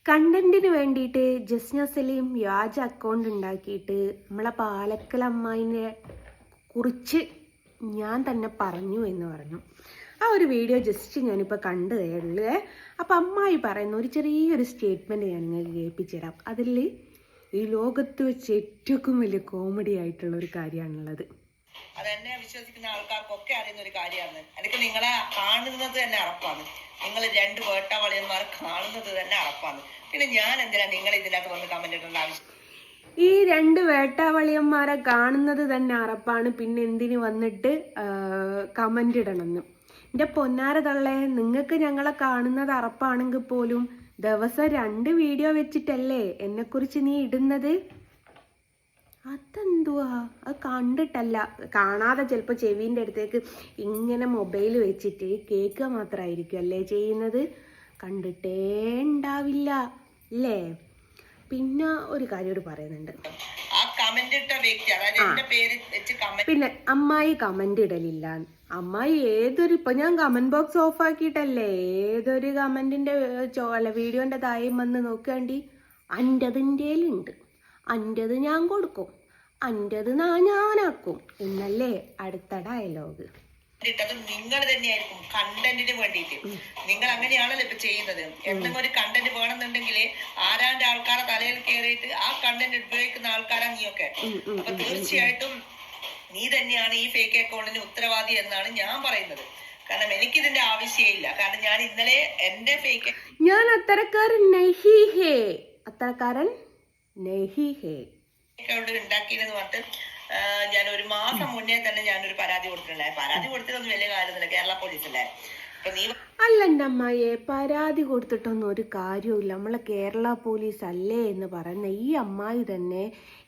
കണ്ടന്റിന് വേണ്ടിയിട്ട് ജസ്ന സലീം വ്യാജ അക്കൗണ്ട് ഉണ്ടാക്കിയിട്ട് നമ്മളെ പാലക്കൽ അമ്മായിനെ കുറിച്ച് ഞാൻ തന്നെ പറഞ്ഞു എന്ന് പറഞ്ഞു. ആ ഒരു വീഡിയോ ജസ്റ്റ് ഞാനിപ്പോൾ കണ്ടതേ ഉള്ളൂ. അപ്പം അമ്മായി പറയുന്ന ഒരു ചെറിയൊരു സ്റ്റേറ്റ്മെൻറ്റ് ഞാൻ നിങ്ങൾക്ക് കേൾപ്പിച്ചുതരാം. അതിൽ ഈ ലോകത്ത് വെച്ച് ഏറ്റവും വലിയ കോമഡി ആയിട്ടുള്ള ഒരു കാര്യമാണുള്ളത്. അതെന്നെ വിശ്വസിക്കുന്ന ആൾക്കാർക്കൊക്കെ അറിയുന്ന ഒരു കാര്യമാണ്. എനിക്ക് നിങ്ങളെ കാണുന്നത് തന്നെ അറപ്പാണ്. നിങ്ങൾ രണ്ട് വേട്ടവളിയന്മാർ കാണുന്നത് തന്നെ അറപ്പാണ്. പിന്നെ ഞാൻ എന്തിനാ നിങ്ങൾ ഇതിനകത്ത് വന്ന് കമന്റ് ഇടേണ്ട ആവശ്യം? ഈ രണ്ട് വേട്ടാവളിയന്മാരെ കാണുന്നത് തന്നെ അറപ്പാണ്, പിന്നെ എന്തിന് വന്നിട്ട് കമന്റ് ഇടണമെന്ന്. എൻ്റെ പൊന്നാര തള്ളേ, നിങ്ങൾക്ക് ഞങ്ങളെ കാണുന്നത് അറപ്പാണെങ്കിൽ പോലും ദിവസം 2 വീഡിയോ വെച്ചിട്ടല്ലേ എന്നെക്കുറിച്ച് നീ ഇടുന്നത്? അതെന്തുവാ? അത് കണ്ടിട്ടല്ല, കാണാതെ ചിലപ്പോൾ ചെവീൻ്റെ അടുത്തേക്ക് ഇങ്ങനെ മൊബൈൽ വെച്ചിട്ട് കേൾക്കുക മാത്രമായിരിക്കും അല്ലേ ചെയ്യുന്നത്. കണ്ടിട്ടേ ഉണ്ടാവില്ല അല്ലേ? പിന്നെ ഒരു കാര്യം പറയുന്നുണ്ട്, പിന്നെ അമ്മായി കമന്റ് ഇടലില്ല. അമ്മായി ഏതൊരു, ഇപ്പൊ ഞാൻ കമന്റ് ബോക്സ് ഓഫ് ആക്കിയിട്ടല്ലേ ഏതൊരു കമന്റിന്റെ വീഡിയോന്റെ താഴെ വന്ന് നോക്കാണ്ടി അൻ്റെതിൻ്റെയിലുണ്ട്, അൻ്റെത് ഞാൻ കൊടുക്കും, അൻ്റെത് ഞാനാക്കും എന്നല്ലേ അടുത്ത ഡയലോഗ്. നിങ്ങൾ തന്നെയായിരിക്കും കണ്ടന്റിന് വേണ്ടിയിട്ട്. നിങ്ങൾ അങ്ങനെയാണല്ലോ ഇപ്പൊ ചെയ്യുന്നത്. എന്തെങ്കിലും ഒരു കണ്ടന്റ് വേണമെന്നുണ്ടെങ്കിൽ ആരാന്റെ ആൾക്കാരെ തലയിൽ കയറിയിട്ട് ആ കണ്ടന്റ് ഉപയോഗിക്കുന്ന ആൾക്കാരാണ് നീയൊക്കെ. അപ്പൊ തീർച്ചയായിട്ടും നീ തന്നെയാണ് ഈ ഫേക്ക് അക്കൗണ്ടിന് ഉത്തരവാദി എന്നാണ് ഞാൻ പറയുന്നത്. കാരണം എനിക്കിതിന്റെ ആവശ്യമില്ല. കാരണം ഞാൻ ഇന്നലെ എന്റെ ഫേക്ക് അത്തരക്കാരൻ ഉണ്ടാക്കിയെന്ന് പറഞ്ഞിട്ട് ഞാൻ 1 മാസം മുന്നേ തന്നെ ഞാനൊരു പരാതി കൊടുത്തിട്ടുണ്ടായി. പരാതി കൊടുത്തതൊന്നും വലിയ കാര്യമൊന്നുമില്ല, കേരള പോലീസല്ലേ. അപ്പൊ നീ അല്ല എൻ്റെ അമ്മായിയെ, പരാതി കൊടുത്തിട്ടൊന്നും ഒരു കാര്യമില്ല. നമ്മളെ കേരള പോലീസ് അല്ലേ എന്ന് പറയുന്ന ഈ അമ്മായി തന്നെ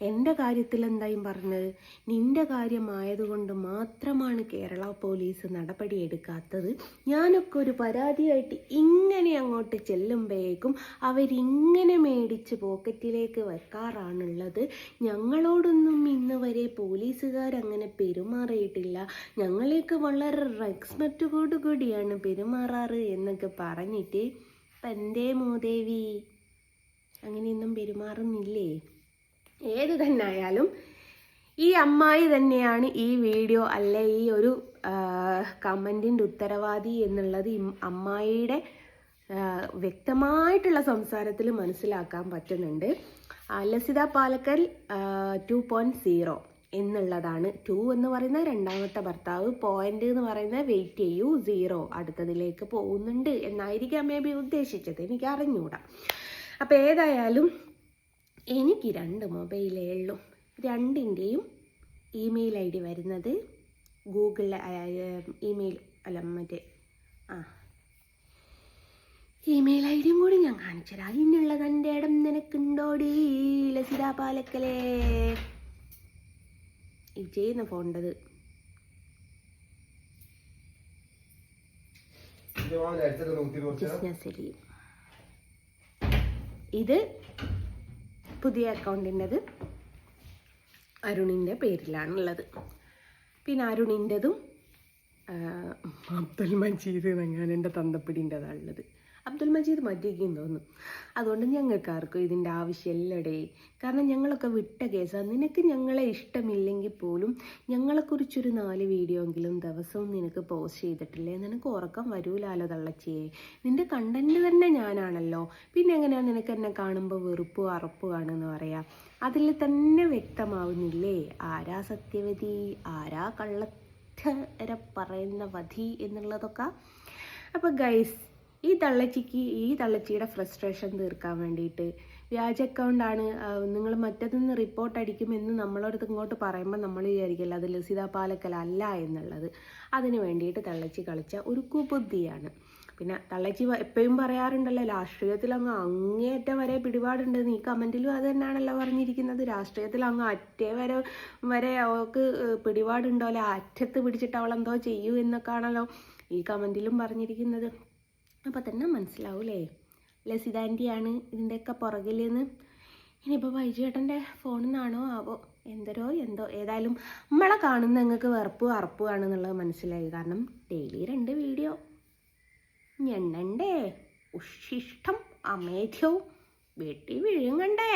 എൻ്റെ കാര്യത്തിൽ എന്തായും പറഞ്ഞത്, നിന്റെ കാര്യമായതുകൊണ്ട് മാത്രമാണ് കേരള പോലീസ് നടപടി എടുക്കാത്തത്. ഞാനൊക്കെ ഒരു പരാതിയായിട്ട് ഇങ്ങനെ അങ്ങോട്ട് ചെല്ലുമ്പോഴേക്കും അവരിങ്ങനെ മേടിച്ച് പോക്കറ്റിലേക്ക് വെക്കാറാണുള്ളത്. ഞങ്ങളോടൊന്നും ഇന്ന് വരെ പോലീസുകാരങ്ങനെ പെരുമാറിയിട്ടില്ല, ഞങ്ങളെയൊക്കെ വളരെ റെസ്പെക്റ്റോടു കൂടിയാണ് പെരുമാറാറ് എന്നൊക്കെ പറഞ്ഞിട്ട് ഇപ്പം എന്തേ മൂദേവി അങ്ങനെയൊന്നും പെരുമാറുന്നില്ലേ? ഏത് തന്നെ ആയാലും ഈ അമ്മായി തന്നെയാണ് ഈ വീഡിയോ അല്ലെ ഈ ഒരു കമൻറ്റിൻ്റെ ഉത്തരവാദി എന്നുള്ളത് അമ്മായിയുടെ വ്യക്തമായിട്ടുള്ള സംസാരത്തിൽ മനസ്സിലാക്കാൻ പറ്റുന്നുണ്ട്. ലസിത പാലക്കൽ 2.0 എന്നുള്ളതാണ്. 2 എന്ന് പറയുന്ന രണ്ടാമത്തെ ഭർത്താവ്, പോയിന്റ് എന്ന് പറയുന്ന വെയിറ്റ് ചെയ്യൂ 0 അടുത്തതിലേക്ക് പോകുന്നുണ്ട് എന്നായിരിക്കാം മേ ബി ഉദ്ദേശിച്ചത്, എനിക്ക് അറിഞ്ഞൂടാ. അപ്പം ഏതായാലും എനിക്ക് 2 മൊബൈലേ ഉള്ളൂ. 2ൻ്റെയും ഇമെയിൽ ID വരുന്നത് ഗൂഗിൾ ഇമെയിൽ അല്ല മറ്റേ ഇമെയിൽ ID കൂടി ഞാൻ കാണിച്ചുതരാം. അതിനുള്ളത് എൻ്റെ ഇടം നിനക്കുണ്ടോടി ലസിത പാലക്കലേ. ഇത് ചെയ്യുന്ന ഫോണ്ടത് ഇത് പുതിയ അക്കൗണ്ടിൻ്റെത് അരുണിൻ്റെ പേരിലാണുള്ളത്. പിന്നെ അരുണിൻ്റെതും അബ്ദുൽ മജീദ് എന്നെങ്ങാനും എൻ്റെ തന്തപ്പിടിൻ്റെതാണുള്ളത്. അബ്ദുൽ മജീദ് മതിയെന്ന് തോന്നുന്നു. അതുകൊണ്ട് ഞങ്ങൾക്ക് ആർക്കും ഇതിൻ്റെ ആവശ്യമില്ലടേ. കാരണം ഞങ്ങളൊക്കെ വിട്ട കേസാണ്. നിനക്ക് ഞങ്ങളെ ഇഷ്ടമില്ലെങ്കിൽ പോലും ഞങ്ങളെക്കുറിച്ചൊരു 4 വീഡിയോ എങ്കിലും ദിവസവും നിനക്ക് പോസ്റ്റ് ചെയ്തിട്ടില്ലേ? നിനക്ക് ഉറക്കം വരൂലാലോ തള്ളച്ചിയെ. നിൻ്റെ കണ്ടന്റ് തന്നെ ഞാനാണല്ലോ. പിന്നെ എങ്ങനെയാണ് നിനക്ക് എന്നെ കാണുമ്പോൾ വെറുപ്പും അറപ്പുമാണെന്ന് പറയാം? അതിൽ തന്നെ വ്യക്തമാവുന്നില്ലേ ആരാ സത്യവതി, ആരാ കള്ളത്തര പറയുന്ന വധി എന്നുള്ളതൊക്കെ. അപ്പോൾ ഗൈസ്, ഈ തള്ളച്ചിയുടെ ഫ്രസ്ട്രേഷൻ തീർക്കാൻ വേണ്ടിയിട്ട് വ്യാജ അക്കൗണ്ടാണ്, നിങ്ങൾ മറ്റേതൊന്ന് റിപ്പോർട്ട് അടിക്കുമെന്ന് നമ്മളോട് ഇങ്ങോട്ട് പറയുമ്പോൾ നമ്മൾ വിചാരിക്കില്ല അത് ലസിത പാലക്കൽ അല്ല എന്നുള്ളത്. അതിന് വേണ്ടിയിട്ട് തള്ളച്ചി കളിച്ച ഒരു കുബുദ്ധിയാണ്. പിന്നെ തള്ളച്ചി എപ്പോഴും പറയാറുണ്ടല്ലോ രാഷ്ട്രീയത്തിൽ അങ്ങ് അങ്ങേയറ്റം വരെ പിടിപാടുണ്ട്. നീ കമൻറ്റിലും അത് തന്നെയാണല്ലോ പറഞ്ഞിരിക്കുന്നത്. രാഷ്ട്രീയത്തിൽ അങ്ങ് അറ്റേ വരെ അവൾക്ക് പിടിപാടുണ്ടോ, അല്ലെ അറ്റത്ത് പിടിച്ചിട്ട് അവളെന്തോ ചെയ്യൂ എന്നൊക്കെയാണല്ലോ ഈ കമൻറ്റിലും പറഞ്ഞിരിക്കുന്നത്. അപ്പോൾ തന്നെ മനസ്സിലാവൂലേ ലസിത ആൻറ്റിയാണ് ഇതിൻ്റെയൊക്കെ പുറകിലെന്ന്. ഇനിയിപ്പോൾ ബൈജുവേട്ടൻ്റെ ഫോണിൽ നിന്നാണോ ആവോ എന്തോ. ഏതായാലും നമ്മളെ കാണുന്ന നിങ്ങൾക്ക് വെറുപ്പും അറപ്പുമാണെന്നുള്ളത് മനസ്സിലായി. കാരണം ഡെയിലി 2 വീഡിയോ ഞെണ്ണണ്ടേ, ഉഷിഷ്ടം അമേധ്യവും വെട്ടി വിഴുങ്ങണ്ടേ.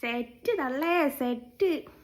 സെറ്റ് തള്ളേ, സെറ്റ്.